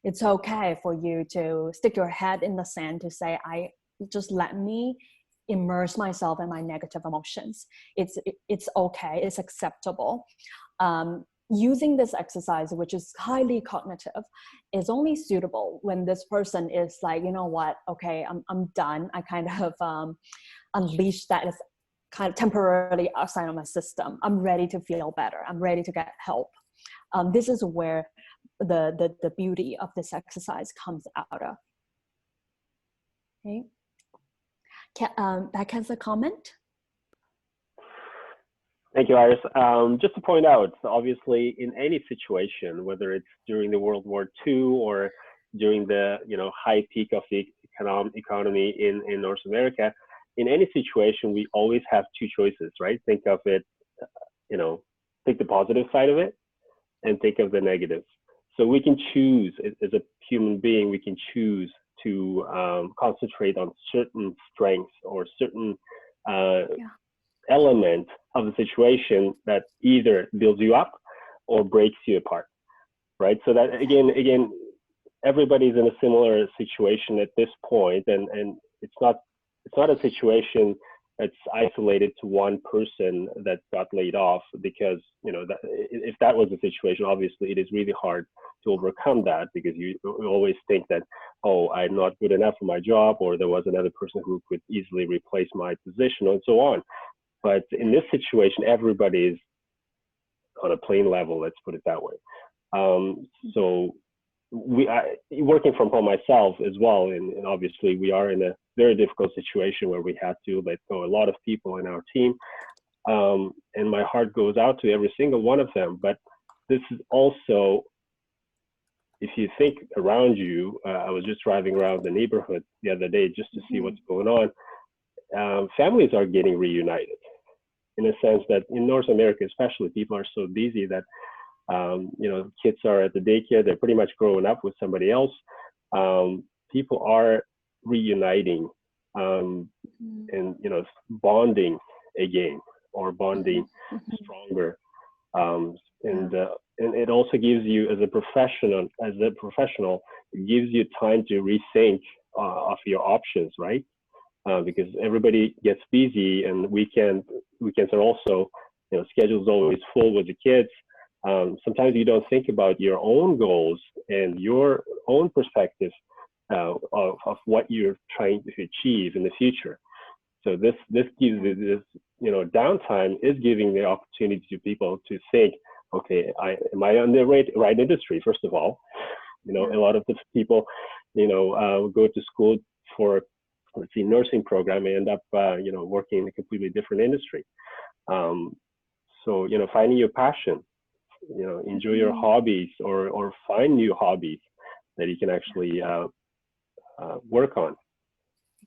It's okay for you to stick your head in the sand to say, just let me immerse myself in my negative emotions. It's okay, it's acceptable. Using this exercise, which is highly cognitive, is only suitable when this person is like, you know what, okay, I'm done. I kind of unleashed that as kind of temporarily outside of my system. I'm ready to feel better. I'm ready to get help. This is where the beauty of this exercise comes out of. Okay. Beck has a comment. Thank you, Iris. Just to point out, obviously, in any situation, whether it's during the World War II or during the high peak of the economy in North America, in any situation, we always have two choices, right? Think of it, take the positive side of it, and think of the negative. So we can choose, as a human being, we can choose to concentrate on certain strengths or certain element of the situation that either builds you up or breaks you apart, right? So that again, everybody's in a similar situation at this point, and it's not a situation that's isolated to one person that got laid off, because that, if that was the situation, obviously it is really hard to overcome that, because you always think that, oh, I'm not good enough for my job, or there was another person who could easily replace my position, and so on. But in this situation, everybody is on a plane level, let's put it that way. So working from home myself as well, and obviously we are in a very difficult situation where we had to let go a lot of people in our team, and my heart goes out to every single one of them. But this is also, if you think around you, I was just driving around the neighborhood the other day just to see what's going on. Families are getting reunited, in a sense that in North America especially, people are so busy that kids are at the daycare, they're pretty much growing up with somebody else. People are reuniting and bonding again, or bonding stronger. And it also gives you, as a professional, it gives you time to rethink of your options, right? Because everybody gets busy, and weekends are also, schedule's always full with the kids. Sometimes you don't think about your own goals and your own perspective of what you're trying to achieve in the future. So this gives this, you know, downtime is giving the opportunity to people to think, okay, am I on the right industry? First of all, you know, a lot of the people, you know, go to school for, let's see, nursing program and end up, you know, working in a completely different industry. So, you know, finding your passion, you know, enjoy your hobbies, or find new hobbies that you can actually work on.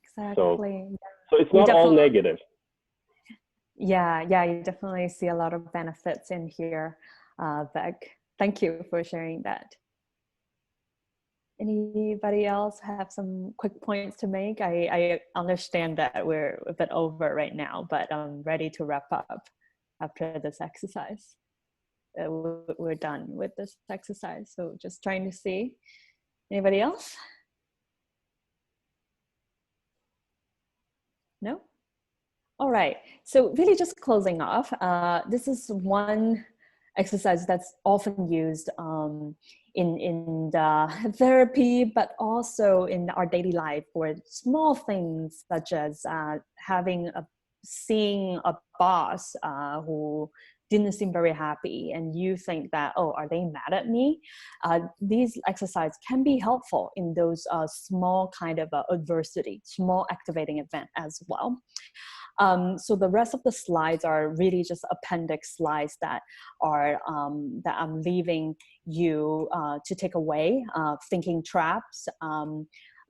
Exactly. So it's not all negative. Yeah, you definitely see a lot of benefits in here, Beck. Thank you for sharing that. Anybody else have some quick points to make? I understand that we're a bit over right now, but I'm ready to wrap up after this exercise. We're done with this exercise, so just trying to see. Anybody else? No? All right, so really just closing off, this is one exercise that's often used in the therapy, but also in our daily life for small things such as seeing a boss who didn't seem very happy, and you think that, oh, are they mad at me? These exercises can be helpful in those small kind of adversity, small activating event as well. So the rest of the slides are really just appendix slides that are that I'm leaving you to take away. Thinking traps.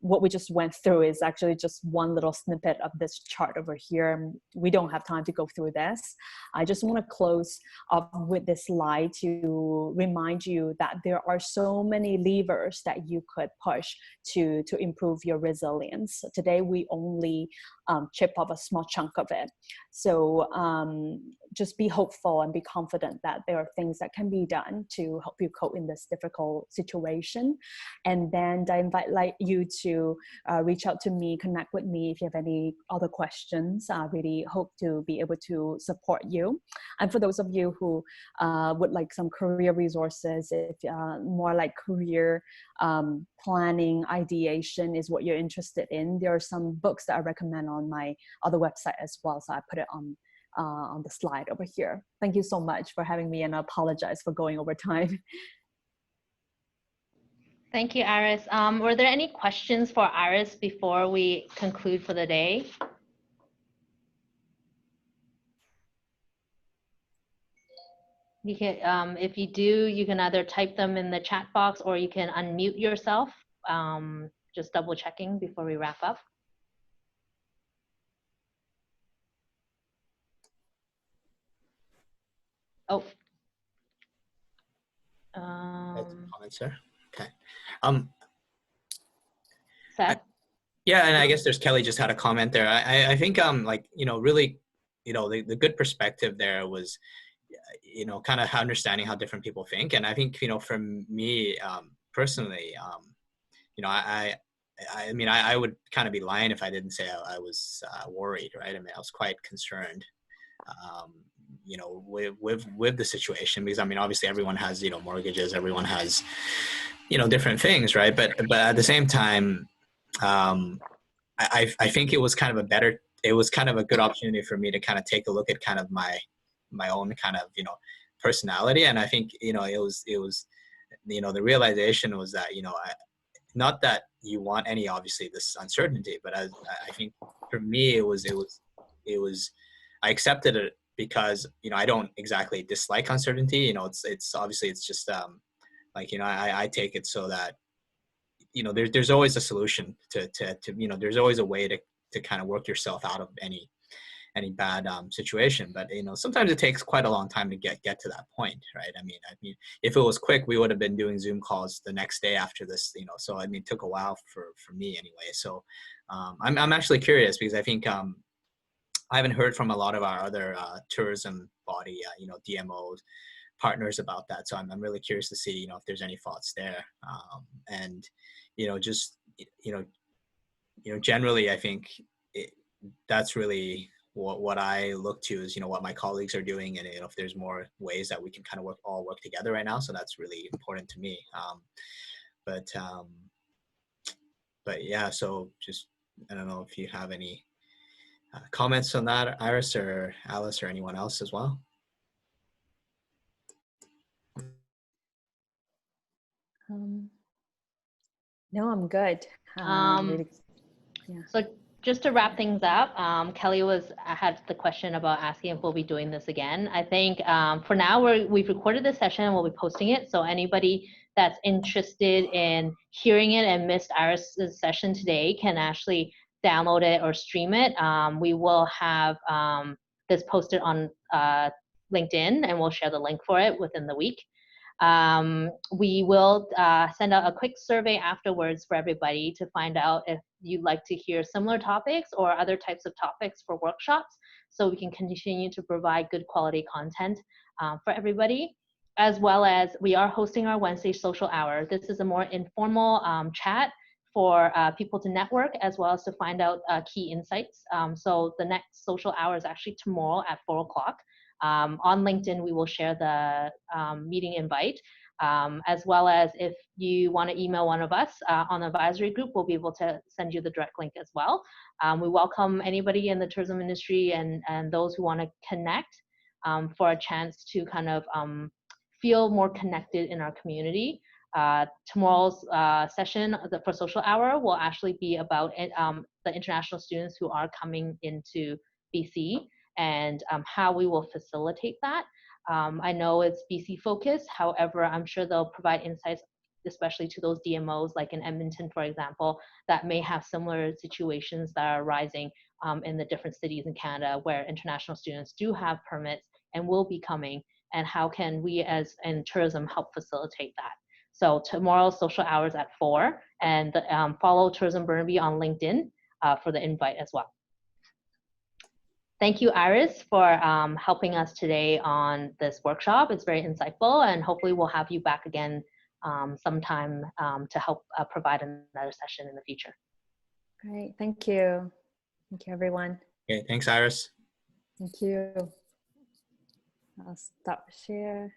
What we just went through is actually just one little snippet of this chart over here. We don't have time to go through this. I just want to close up with this slide to remind you that there are so many levers that you could push to improve your resilience. Today, we only chip off a small chunk of it. So just be hopeful and be confident that there are things that can be done to help you cope in this difficult situation. And then I invite you to reach out to me, connect with me if you have any other questions. I really hope to be able to support you. And for those of you who would like some career resources, if more like career planning, ideation is what you're interested in, there are some books that I recommend on my other website as well. So I put it on the slide over here. Thank you so much for having me, and I apologize for going over time. Thank you, Iris. Were there any questions for Iris before we conclude for the day? You can, if you do, you can either type them in the chat box or you can unmute yourself. Just double checking before we wrap up. Oh. Comments there. Okay. Seth? Yeah, and I guess there's Kelly just had a comment there. I think like, you know, really, you know, the good perspective there was, you know, kind of understanding how different people think. And I think, you know, for me personally, you know, I mean, I would kind of be lying if I didn't say I was worried, right? I mean, I was quite concerned, you know, with the situation, because I mean, obviously everyone has, you know, mortgages, everyone has, you know, different things, right? But at the same time, I think it was kind of a good opportunity for me to kind of take a look at kind of my own kind of, you know, personality. And I think, you know, it was, you know, the realization was that, you know, not that you want any, obviously, this uncertainty, but I think for me, it was, I accepted it because, you know, I don't exactly dislike uncertainty. You know, it's obviously, it's just like, you know, I take it so that, you know, there's always a solution to, you know, there's always a way to kind of work yourself out of any bad situation. But, you know, sometimes it takes quite a long time to get to that point, right? I mean, if it was quick, we would have been doing Zoom calls the next day after this, you know, so I mean, it took a while for me anyway. So I'm actually curious, because I think I haven't heard from a lot of our other tourism body, you know, DMOs, partners about that. So I'm really curious to see, you know, if there's any thoughts there. And, you know, just, you know, generally, I think that's really what I look to is, you know, what my colleagues are doing, and, you know, if there's more ways that we can kind of all work together right now. So that's really important to me. But yeah, so just, I don't know if you have any Comments on that, Iris or Alice or anyone else as well? No, I'm good. Really, yeah. So just to wrap things up, Kelly had the question about asking if we'll be doing this again. I think for now we've recorded this session and we'll be posting it. So anybody that's interested in hearing it and missed Iris's session today can actually download it or stream it. We will have this posted on LinkedIn, and we'll share the link for it within the week. We will send out a quick survey afterwards for everybody to find out if you'd like to hear similar topics or other types of topics for workshops, so we can continue to provide good quality content for everybody. As well as we are hosting our Wednesday social hour. This is a more informal chat for people to network as well as to find out key insights. So the next social hour is actually tomorrow at 4 o'clock. On LinkedIn, we will share the meeting invite, as well as if you want to email one of us on the advisory group, we'll be able to send you the direct link as well. We welcome anybody in the tourism industry and those who want to connect for a chance to kind of feel more connected in our community. Tomorrow's session for social hour will actually be about the international students who are coming into BC and how we will facilitate that. I know it's BC focused, however, I'm sure they'll provide insights, especially to those DMOs like in Edmonton, for example, that may have similar situations that are arising in the different cities in Canada where international students do have permits and will be coming, and how can we as in tourism help facilitate that. So tomorrow's social hours at 4, and follow Tourism Burnaby on LinkedIn for the invite as well. Thank you, Iris, for helping us today on this workshop. It's very insightful, and hopefully we'll have you back again sometime to help provide another session in the future. Great, thank you. Thank you, everyone. Okay, thanks, Iris. Thank you. I'll stop share.